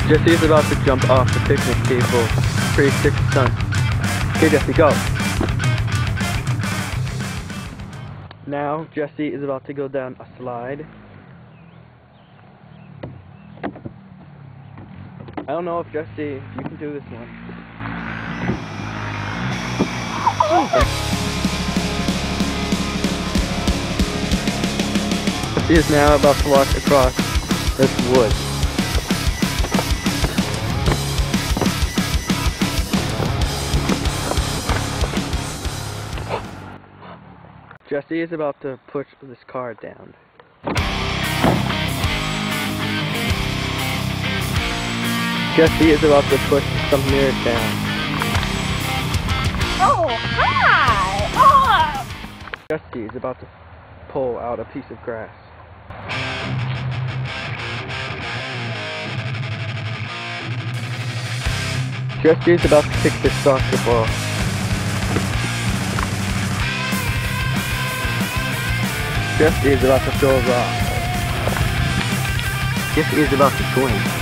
Jesse is about to jump off the picnic table. Pretty sick stunt. Okay, Jesse, go. Now, Jesse is about to go down a slide. I don't know if Jesse, you can do this one. Jesse is now about to walk across this wood. Jesse is about to push this car down. Jesse is about to push some mirrors down. Oh, hi! Oh! Jesse is about to pull out a piece of grass. Jesse is about to kick this soccer ball. Jesse is about to throw a rock. Jesse is about to swing.